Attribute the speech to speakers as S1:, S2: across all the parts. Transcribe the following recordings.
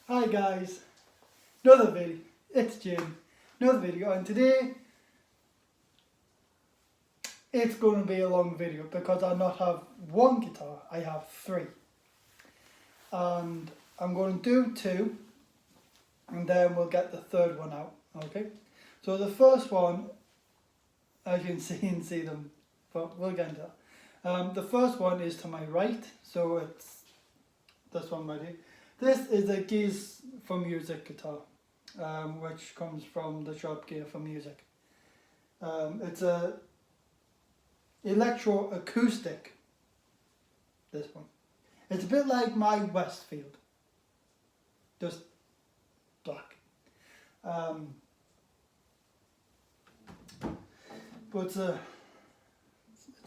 S1: Hi guys, another video. It's Jim, another video, and today it's going to be a long video because I not have one guitar, I have three, and I'm going to do two, and then we'll get the third one out. Okay, so the first one, as you can see them, but we'll get into that. The first one is to my right, so it's this one right here. This is a Gears for Music guitar, which comes from the shop Gear for Music. It's a electro acoustic. This one. It's a bit like my Westfield, just black. But it's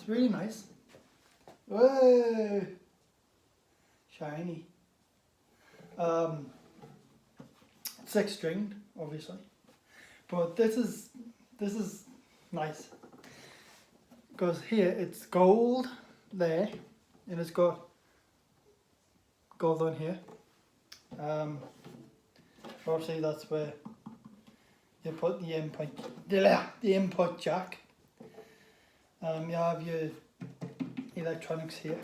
S1: really nice. Whoa, shiny. 6 stringed, obviously, but this is nice because here it's gold there, and it's got gold on here. Obviously that's where you put the input jack. You have your electronics here,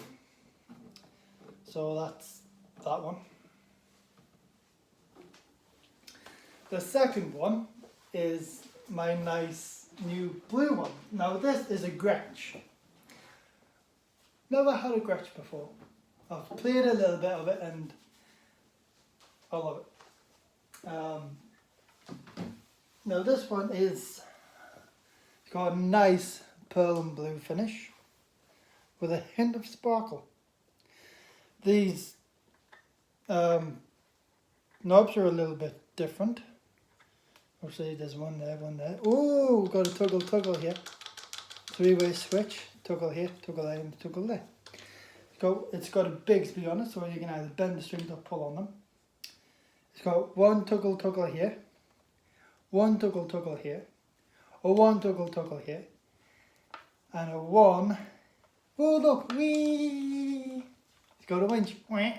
S1: so that's that one. The second one is my nice new blue one. Now this is a Gretsch. Never had a Gretsch before. I've played a little bit of it and I love it. Now this one it's got a nice pearl and blue finish with a hint of sparkle. These knobs are a little bit different. Obviously there's one there, one there. Oh, we've got a toggle here. 3-way switch. Toggle here, toggle there, and toggle there. It's got a Bigsby on it, so you can either bend the strings or pull on them. It's got one toggle here, one toggle here, or one toggle here, and a one. Oh look, wee! It's got a winch. And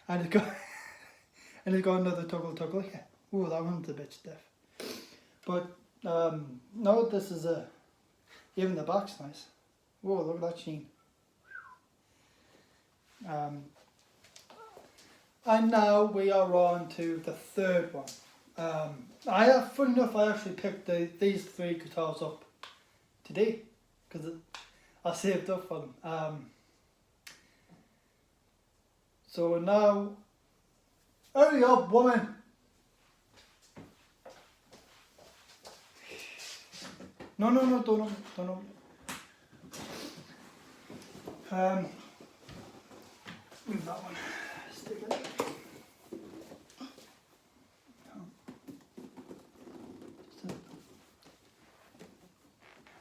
S1: it's got another toggle here. Oh, that one's a bit stiff. But no, this is even the back's nice. Whoa, look at that sheen. And now we are on to the third one. Funny enough, I actually picked these three guitars up today because I saved up for them. So now, hurry up, woman! No, don't. Leave that one. Stick it.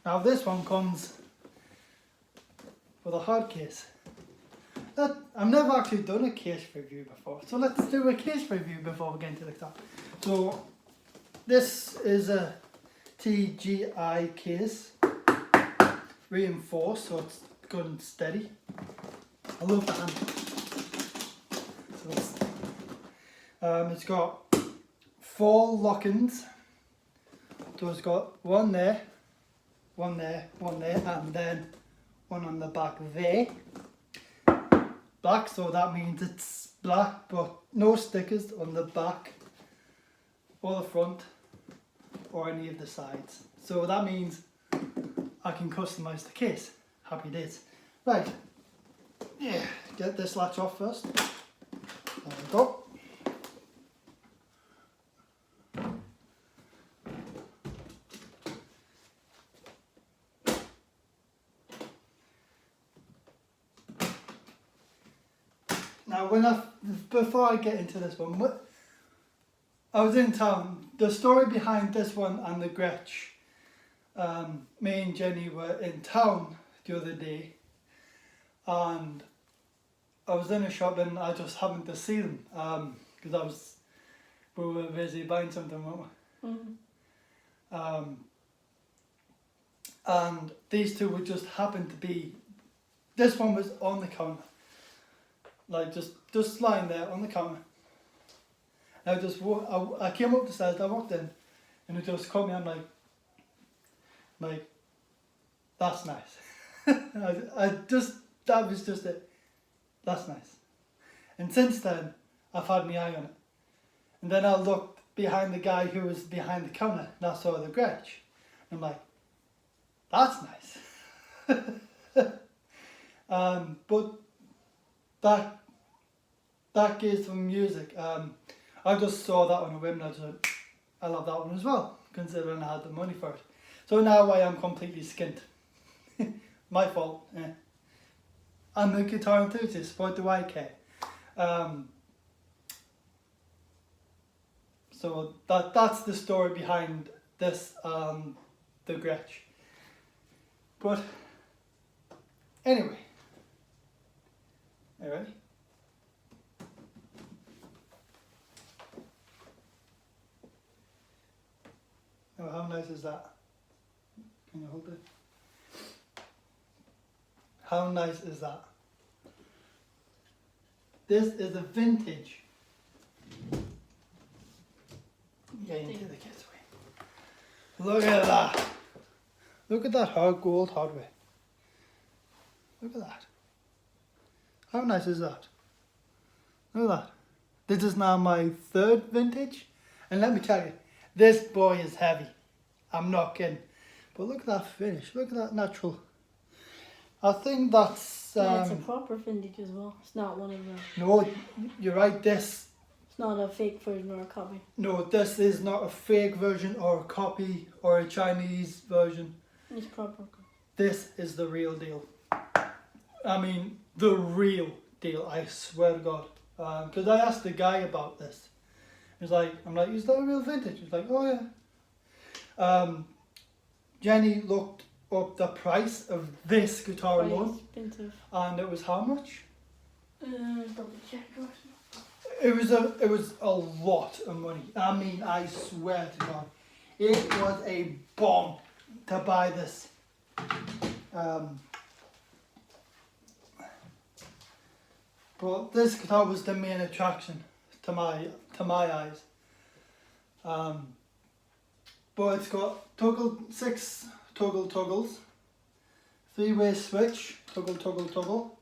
S1: Now this one comes with a hard case. I've never actually done a case review before, so let's do a case review before we get into the guitar. So this is a TGI case, reinforced, so it's good and steady. I love the handle. So it's got 4 lock-ins. So it's got one there, and then one on the back there. Black, so that means it's black, but no stickers on the back or the front or any of the sides. So that means I can customize the case. Happy days. Right, yeah, get this latch off first. There we go. Now, before I get into this one, I was in town. The story behind this one and the Gretsch, me and Jenny were in town the other day, and I was in a shop and I just happened to see them because we were busy buying something, weren't we? Mm-hmm. And these two would just happen to be. This one was on the counter, like just just lying there on the counter. I I came up the stairs, I walked in, and it just caught me. I'm like, that's nice. That was just it. That's nice. And since then, I've had my eye on it. And then I looked behind the guy who was behind the counter, and I saw the Gretsch. And I'm like, that's nice. But that gives them music. I just saw that on a whim and I just went, I love that one as well, considering I had the money for it. So now I am completely skint. My fault. I'm a guitar enthusiast, what do I care? So that's the story behind this, the Gretsch. But anyway, are you ready? Oh, how nice is that? Can you hold it? How nice is that? This is a vintage. Get into the kids' way. Look at that. Look at that hard gold hardware. Look at that. How nice is that? Look at that. This is now my third vintage. And let me tell you, this boy is heavy. I'm not kidding. But look at that finish. Look at that natural. I think that's...
S2: yeah, it's a proper vintage as well. It's not one of the...
S1: No, you're right.
S2: It's not a fake version or a copy.
S1: No, this is not a fake version or a copy or a Chinese version.
S2: It's proper.
S1: This is the real deal. I mean, the real deal, I swear to God. Because I asked the guy about this. He's like, I'm like, is that a real vintage? He's like, oh yeah. Jenny looked up the price of this guitar alone.
S2: Expensive.
S1: And it was how much?
S2: Double check.
S1: It was a lot of money. I mean, I swear to God, it was a bomb to buy this. But this guitar was the main attraction to my eyes. But it's got six toggles, 3-way switch, toggle.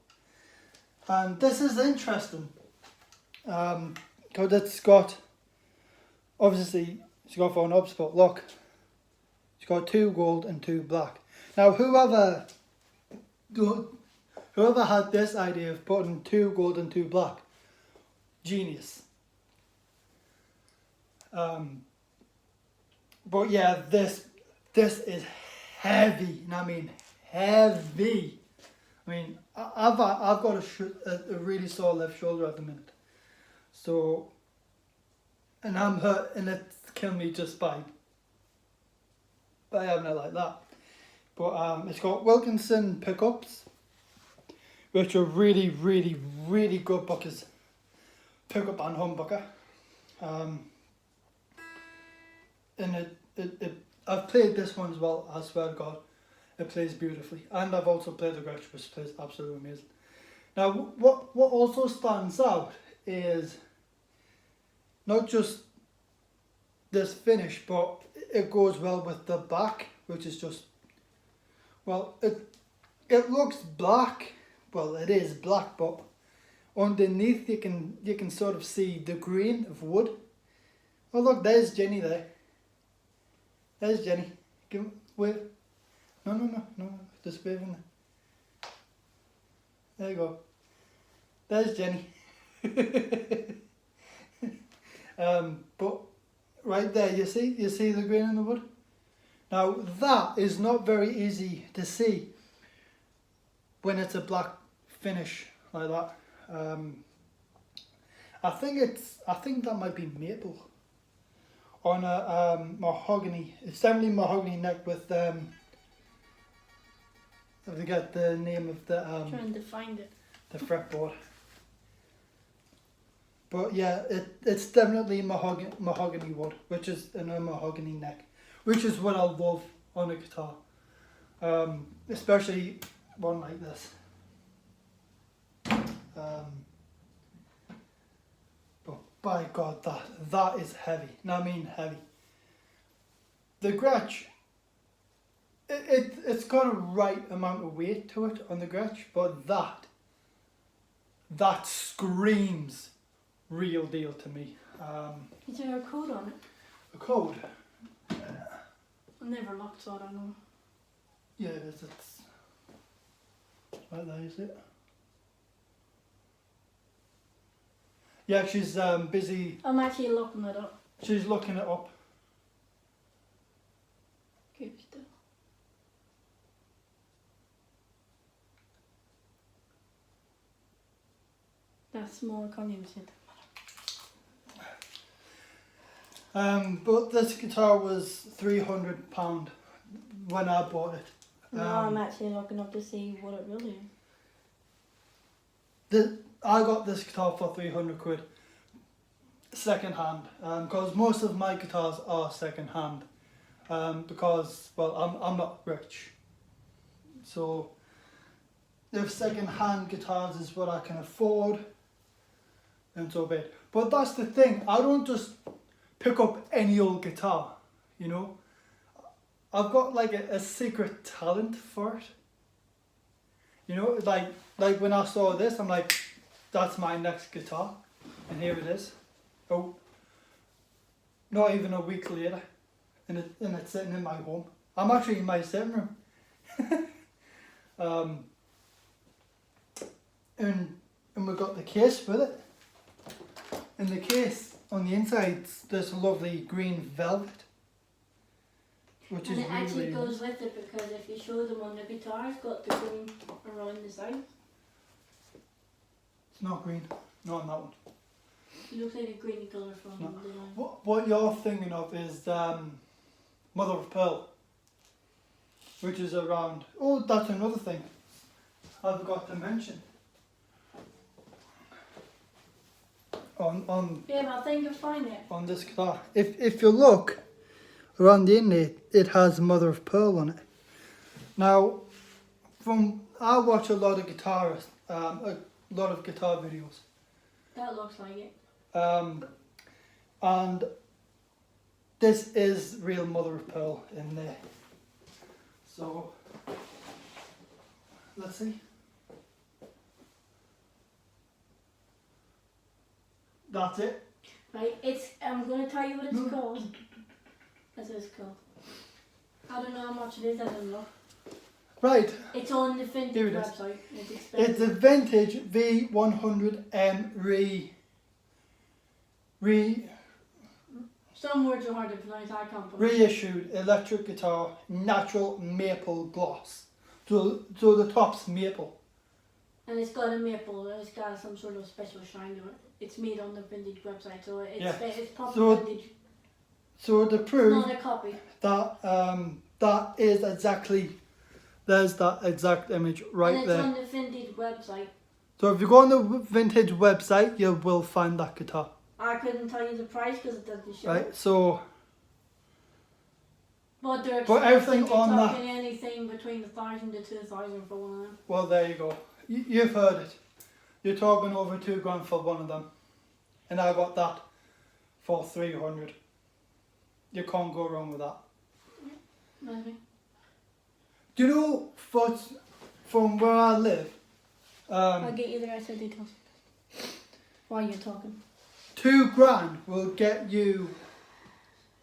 S1: And this is interesting. Because it's got, obviously, it's got 4 knobs, but look, it's got 2 gold and 2 black. Now, whoever had this idea of putting 2 gold and 2 black, genius. But yeah, this is heavy, and I mean heavy. I mean, I've got a really sore left shoulder at the minute. So, and I'm hurt, and it's killing me just by having it like that. But it's got Wilkinson pickups, which are really, really, really good buckers. Pickup and humbucker. And I've played this one as well, I swear to God. It plays beautifully. And I've also played the Gretsch, which plays absolutely amazing. Now, what also stands out is not just this finish, but it goes well with the back, which is just, well, it looks black. Well, it is black, but underneath you can sort of see the grain of wood. Oh look, there's Jenny there. There's Jenny. Wave. No. Just wave in there. There you go. There's Jenny. But right there, you see the grain in the wood. Now that is not very easy to see when it's a black finish like that. I think that might be maple on a mahogany. It's definitely mahogany neck with I forget the name of the
S2: Trying to find it.
S1: the fretboard. But yeah, it's definitely mahogany wood, which is in a mahogany neck, which is what I love on a guitar, especially one like this. by God, that is heavy. And I mean heavy. The Gretsch, it's got a right amount of weight to it on the Gretsch, but that screams real deal to me.
S2: Is there a code on it?
S1: A code?
S2: I've never looked, so I don't know.
S1: Yeah, it is. It's right there, is it? Yeah, she's busy.
S2: I'm actually looking it up.
S1: She's looking it up.
S2: Keep still. That's small, can't even see it.
S1: But this guitar was £300 when I bought it.
S2: Now I'm actually looking up to see what it really is.
S1: I got this guitar for 300 quid, second hand, because most of my guitars are second hand, because, well, I'm not rich, so if second hand guitars is what I can afford, then so be it. But that's the thing, I don't just pick up any old guitar, you know. I've got like a secret talent for it. You know, like when I saw this, I'm like, that's my next guitar, and here it is. Oh, not even a week later, and it's sitting in my home. I'm actually in my sitting room. And we got the case with it. In the case, on the inside, there's a lovely green velvet, which
S2: And
S1: is
S2: it actually
S1: really
S2: goes with it, because if you show them on the guitar, it's got the green around the side.
S1: It's not green, not on that one.
S2: It looks like a green colour from
S1: No.
S2: the line.
S1: What you're thinking of is Mother of Pearl, which is around. Oh, that's another thing I forgot to mention. On
S2: Yeah, but I think you'll find it.
S1: on this guitar, if you look around the inlay, it has Mother of Pearl on it. Now, I watch a lot of guitarists, a lot of guitar videos.
S2: That looks like it.
S1: And this is real Mother of Pearl in there. So let's see. That's it.
S2: Right, I'm going to tell you what it's called. This is called. I don't know how much it is, I don't know.
S1: Right.
S2: It's on the Vintage
S1: Here it is.
S2: website. It's
S1: It's
S2: expensive.
S1: a vintage V100M
S2: Some words are hard to pronounce, I can't pronounce.
S1: reissued electric guitar, natural maple gloss. So the top's maple.
S2: And it's got a maple, it's got some sort of special shine to it. It's made on the Vintage website, so it's proper
S1: So
S2: vintage.
S1: So to
S2: It's
S1: prove
S2: not a copy.
S1: that that is exactly, there's that exact image right
S2: And it's
S1: there.
S2: on the Vintage website.
S1: So if you go on the vintage website, you will find that guitar.
S2: I couldn't tell you the price because it doesn't show.
S1: Right. So
S2: But they're
S1: But everything
S2: expensive.
S1: on
S2: You're
S1: that-
S2: talking anything between 1,000 to 2,000 for one of them.
S1: well, there you go. You've heard it. You're talking over £2,000 for one of them, and I got that for 300. You can't go wrong with that.
S2: Maybe.
S1: Do you know from where I live?
S2: I'll get you the rest of the details while you're talking.
S1: £2,000 will get you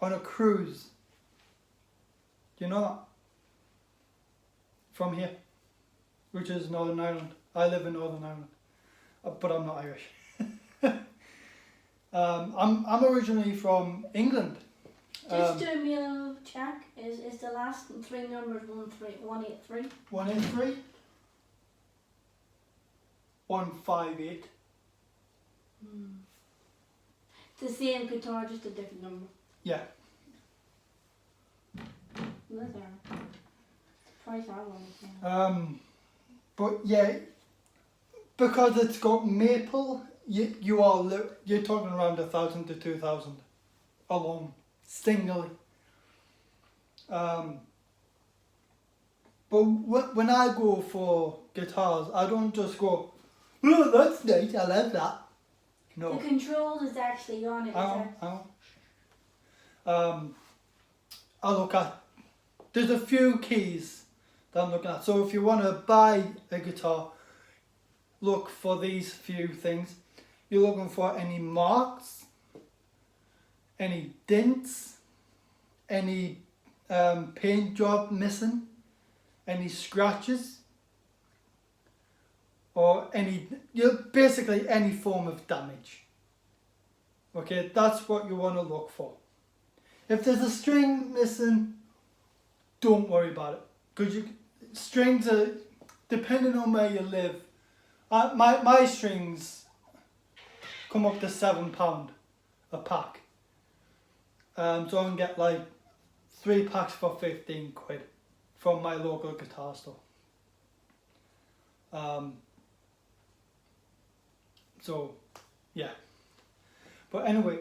S1: on a cruise. Do you know that? From here, which is Northern Ireland. I live in Northern Ireland, but I'm not Irish. I'm originally from England.
S2: Just do me a little check. Is the last three numbers 183?
S1: 183 158.
S2: It's the same guitar, just a different number.
S1: Yeah.
S2: That's there. Price I want.
S1: But yeah, because it's got maple, you're talking around 1,000 to 2,000 alone, singly. But when I go for guitars, I don't just go, oh, that's nice, I love that. No.
S2: The controls is actually on it.
S1: I look at, there's a few keys that I'm looking at. So if you want to buy a guitar, look for these few things. You're looking for any marks, any dents, any paint job missing, any scratches, or basically any form of damage. Okay, that's what you want to look for. If there's a string missing, don't worry about it, because strings are, depending on where you live, my strings come up to £7 a pack. So I can get like 3 packs for 15 quid from my local guitar store. So yeah, but anyway,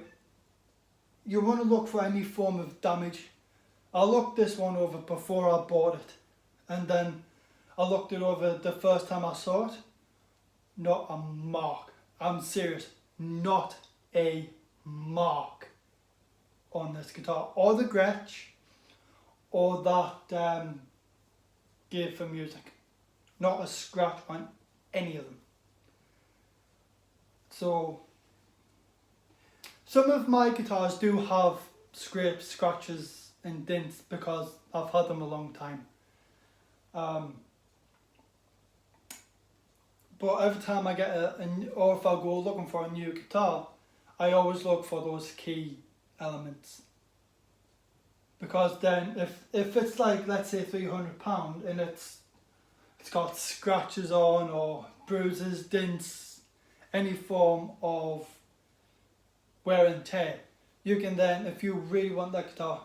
S1: you want to look for any form of damage. I looked this one over before I bought it, and then I looked it over the first time I saw it. Not a mark. I'm serious. Not a mark on this guitar, or the Gretsch, or that Gear for Music. Not a scratch on any of them. So some of my guitars do have scrapes, scratches and dents because I've had them a long time. But every time I get or if I go looking for a new guitar, I always look for those key elements. Because then if it's like, let's say £300 and it's got scratches on or bruises, dents, any form of wear and tear, you can then, if you really want that guitar,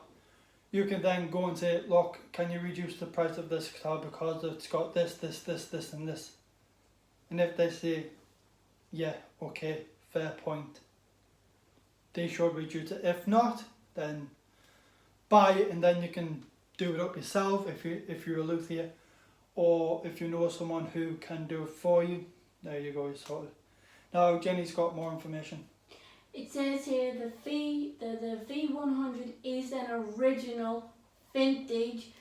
S1: you can then go and say, look, can you reduce the price of this guitar because it's got this, this, this, this and this. And if they say, yeah, okay, fair point, they should reduce it. If not, then buy it and then you can do it up yourself if you're a luthier, or if you know someone who can do it for you. There you go, you sorted. Now Jenny's got more information.
S2: It says here the V100 is an original vintage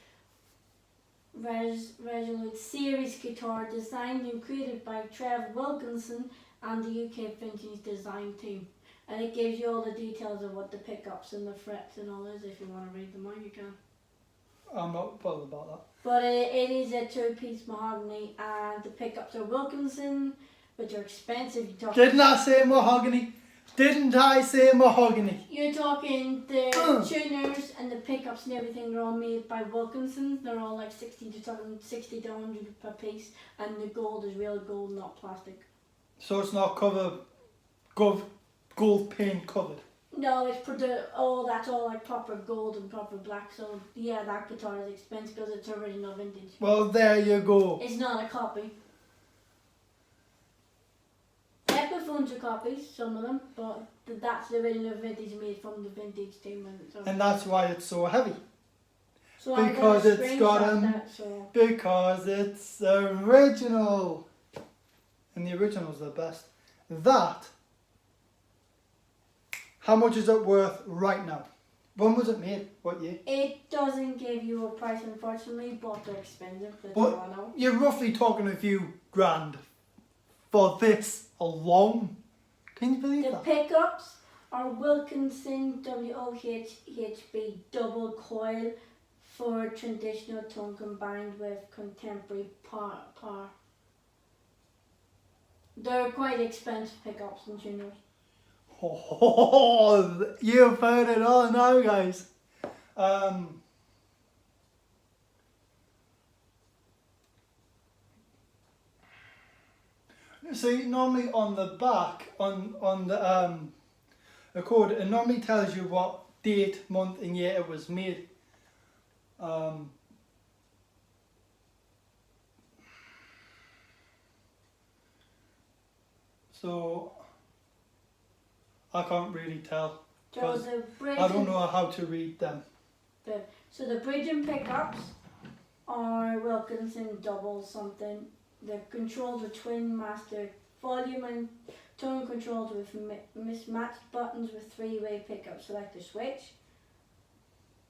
S2: Resolute series guitar designed and created by Trev Wilkinson and the UK vintage design team. And it gives you all the details of what the pickups and the frets and all is. If you want to read them out, you can.
S1: I'm not bothered about that.
S2: But it is a 2-piece mahogany, and the pickups are Wilkinson, which are expensive.
S1: Didn't I say mahogany? Didn't I say mahogany?
S2: You're talking the tuners and the pickups and everything are all made by Wilkinson. They're all like 60 to 100 per piece, and the gold is real gold, not plastic.
S1: So it's not gold paint covered?
S2: No, it's that's all like proper gold and proper black. So yeah, that guitar is expensive because it's original vintage.
S1: Well, there you go.
S2: It's not a copy. Epiphones are copies, some of them, but that's the original vintage made from the vintage team.
S1: And that's why it's so heavy.
S2: So
S1: because because it's original. And the original's the best. That, how much is it worth right now? When was it made? What year?
S2: It doesn't give you a price, unfortunately, but they're expensive.
S1: But you're roughly talking a few grand for this alone. Can you believe that?
S2: The pickups are Wilkinson WOHB double coil for traditional tone combined with contemporary power. They're quite expensive pickups and tuners.
S1: Oh, you've heard it all now, guys. See, normally on the back, on the code, it normally tells you what date, month and year it was made. So I can't really tell.
S2: So
S1: I don't know how to read them.
S2: So the bridge and pickups are Wilkinson double something. The controls are twin master volume and tone controls with mismatched buttons with three-way pickup. Select a switch.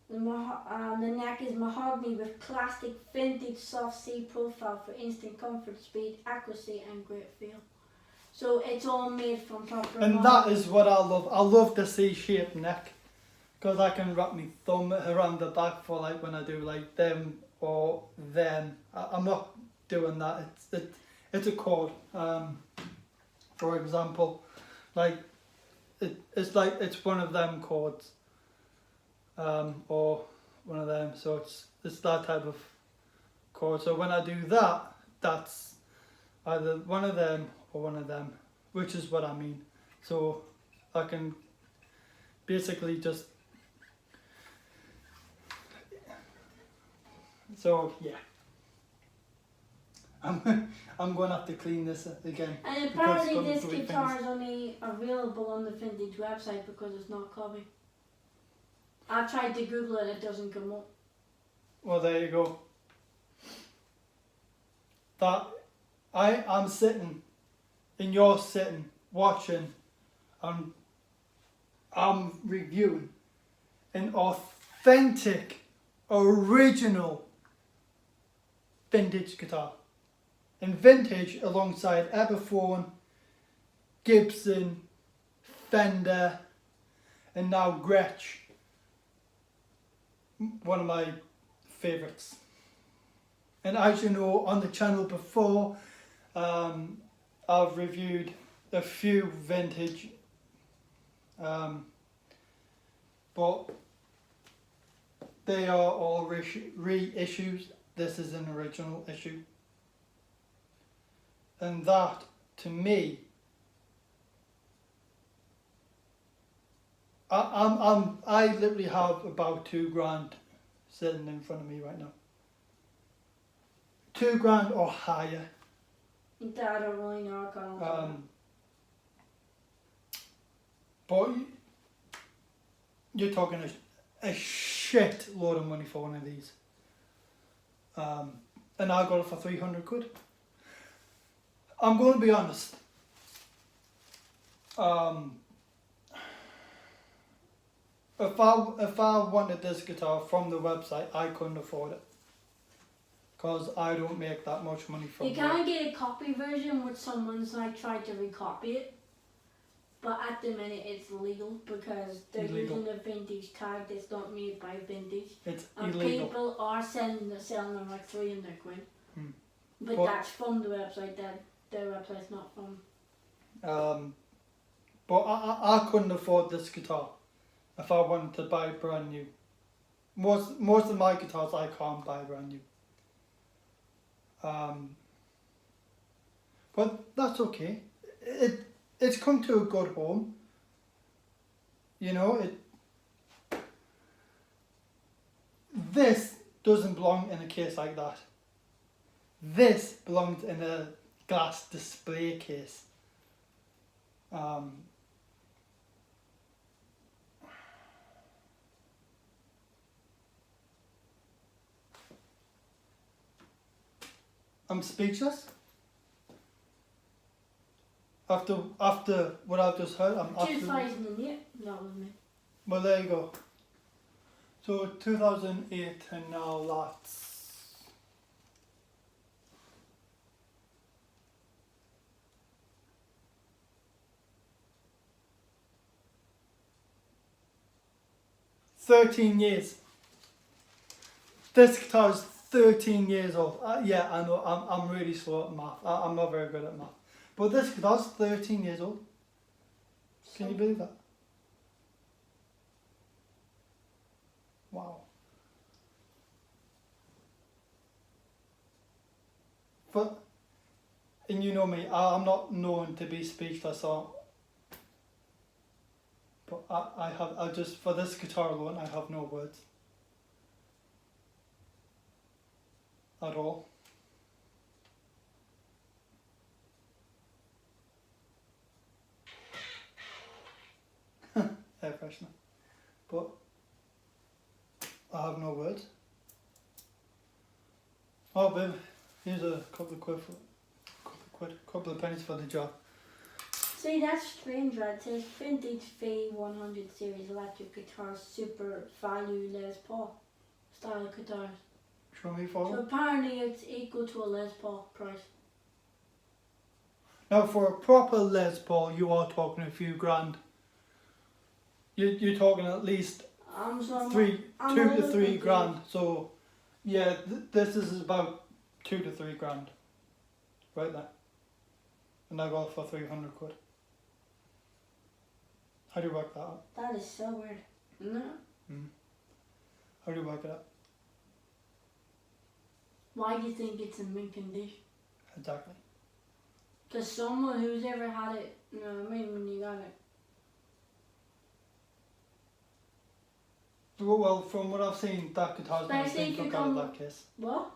S2: The neck is mahogany with classic vintage soft C profile for instant comfort, speed, accuracy and great feel. So it's all made from proper
S1: And that is what I love. I love the C-shaped neck because I can wrap my thumb around the back for like when I do like them or them. I'm not doing that. It's a cord. For example, like it's one of them chords. Or one of them, so it's that type of chord. So when I do that, that's either one of them or one of them, which is what I mean. So I can basically just, so yeah. I'm going to have to clean this again.
S2: And apparently this guitar is only available on the vintage website because it's not copy. I've tried to Google it, it doesn't come up.
S1: Well, there you go. That I'm sitting, and you're sitting, watching, and I'm reviewing an authentic, original vintage guitar. And vintage alongside Epiphone, Gibson, Fender, and now Gretsch. One of my favourites. And as you know, on the channel before, I've reviewed a few vintage, but they are all reissues. This is an original issue. And that, to me, I literally have about $2,000 sitting in front of me right now. $2,000 or higher.
S2: I don't really know. I can't.
S1: But you're talking a shit load of money for one of these. And I got it for 300 quid. I'm going to be honest. If I wanted this guitar from the website, I couldn't afford it. Because I don't make that much money from it.
S2: You can get a copy version which someone's like tried to recopy it. But at the minute it's illegal because they're using the vintage tag that's not made by vintage.
S1: It's
S2: and
S1: illegal.
S2: People are selling them like 300 quid. But
S1: Well,
S2: that's from the website that their website's not from.
S1: But I couldn't afford this guitar if I wanted to buy brand new. Most of my guitars I can't buy brand new. But that's okay. It's come to a good home. You know, this doesn't belong in a case like that. This belongs in a glass display case. I'm speechless. After what I've just heard, I'm absolutely...
S2: 2008, that was me.
S1: Well, there you go. So 2008 and now that's... $13 years. This guitar is 13 years old. Yeah, I know, I'm really slow at math. I'm not very good at math. But this guitar's 13 years old. Can you believe that? Wow. But, and you know me, I'm not known to be speechless or... But I just, for this guitar alone, I have no words. At all. Air freshener. But I have no words. Oh babe, here's a couple of pennies for the job.
S2: See, that's strange, right? It says vintage V100 series electric guitars, super value Les Paul style guitars.
S1: Show me
S2: So
S1: for
S2: apparently it's equal to a Les Paul price.
S1: Now, for a proper Les Paul, you are talking a few grand. You're talking at least
S2: I'm
S1: 2 to 3
S2: confused.
S1: grand. So, yeah, this is about 2 to 3 grand, right there. And I got it for 300 quid. How do you work that out?
S2: That is so weird. No.
S1: How do you work it out?
S2: Why do you think it's in mint condition?
S1: Exactly.
S2: Because someone who's ever had it, you know what I mean, when you got it.
S1: Well, from what I've seen, that guitar's never
S2: Especially
S1: been
S2: if you
S1: took out of
S2: come-
S1: that case.
S2: What?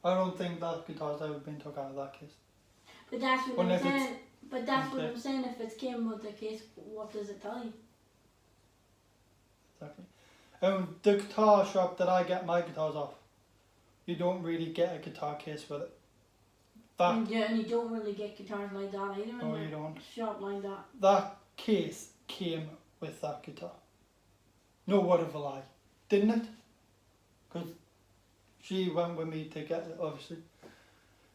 S1: I don't think that guitar's ever been took out of that case.
S2: But that's what
S1: Unless
S2: I'm
S1: it's-
S2: saying. But that's what
S1: Okay.
S2: I'm saying. If it came with the case, what does it tell you?
S1: Exactly. The guitar shop that I get my guitars off, you don't really get a guitar case with it. That
S2: And you don't really get guitars like that either
S1: no,
S2: in
S1: you
S2: a
S1: don't.
S2: shop like that.
S1: That case came with that guitar. No word of a lie, didn't it? Because she went with me to get it, obviously.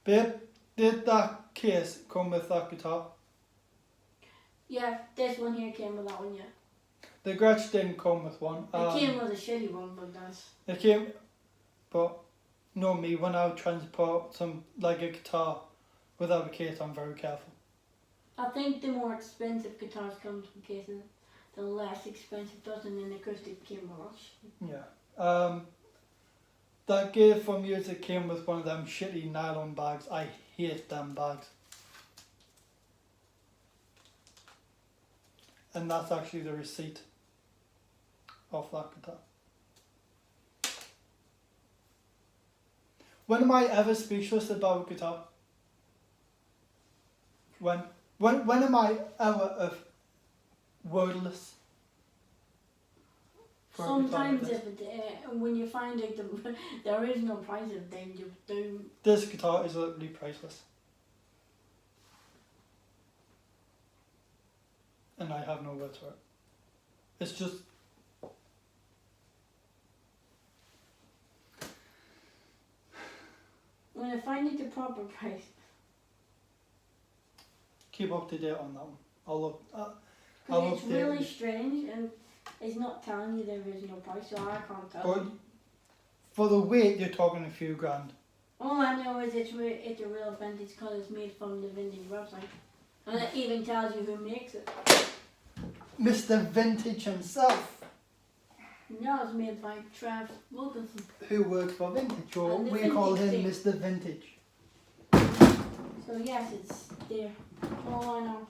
S1: Babe, did that case come with that guitar?
S2: Yeah, this one here came with that one, yeah.
S1: The Gretsch didn't come with one.
S2: It came with a shitty one, but that's...
S1: It came, but know me, when I would transport some, like a guitar without a case, I'm very careful.
S2: I think the more expensive guitars come with cases, the less expensive doesn't, and the acoustic came with us.
S1: Yeah. That gear for music came with one of them shitty nylon bags. I hate them bags. And that's actually the receipt of that guitar. When am I ever speechless about guitar? When am I ever wordless? For a guitar like
S2: Sometimes
S1: this?
S2: if it, when you find out the original price of them, you do.
S1: This guitar is literally priceless. And I have no words for it. It's just...
S2: When I find it the proper price,
S1: Keep up to date on that one. I'll look...
S2: and it's
S1: update
S2: really
S1: you.
S2: strange, and it's not telling you the original price, so I can't tell.
S1: But for the weight, you're talking a few grand.
S2: All I know is it's a real vintage because it's made from the vintage website, and it even tells you who makes it.
S1: Mr. Vintage himself,
S2: No, it's made by Trav Wilkinson.
S1: who works for Vintage, or
S2: And the
S1: we call him
S2: Vintage
S1: Mr. Vintage.
S2: So yes, it's there. All I know.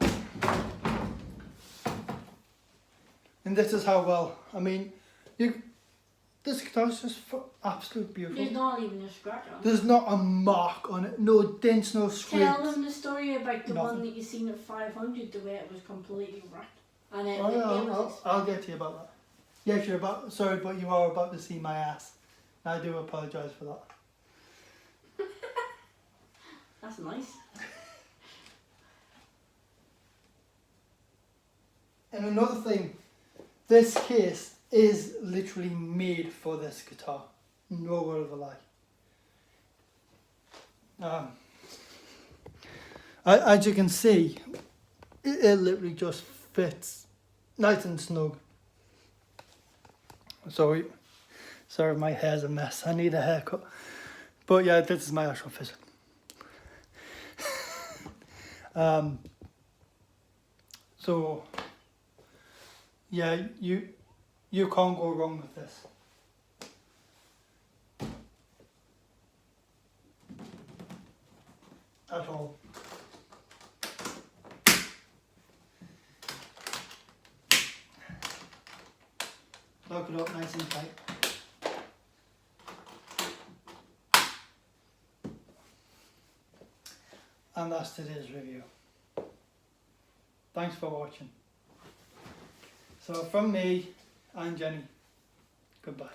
S1: And this is how well, I mean, this guitar's just absolute beautiful.
S2: There's not even a scratch on it.
S1: There's not a mark on it, no dents, no scrapes.
S2: Tell them the story about the
S1: Nothing.
S2: one that you seen at 500, the way it was completely wrecked. And it,
S1: Oh
S2: it
S1: yeah,
S2: was
S1: I'll get to you about that. Yes, you're about, sorry, but you are about to see my ass. I do apologise for that.
S2: That's nice.
S1: And another thing, this case is literally made for this guitar. No word of a lie. As you can see, it literally just fits nice and snug. Sorry, my hair's a mess. I need a haircut. But yeah, this is my actual physique. So yeah, you can't go wrong with this. At all. Lock it up nice and tight. And that's today's review. Thanks for watching. So from me and Jenny, goodbye.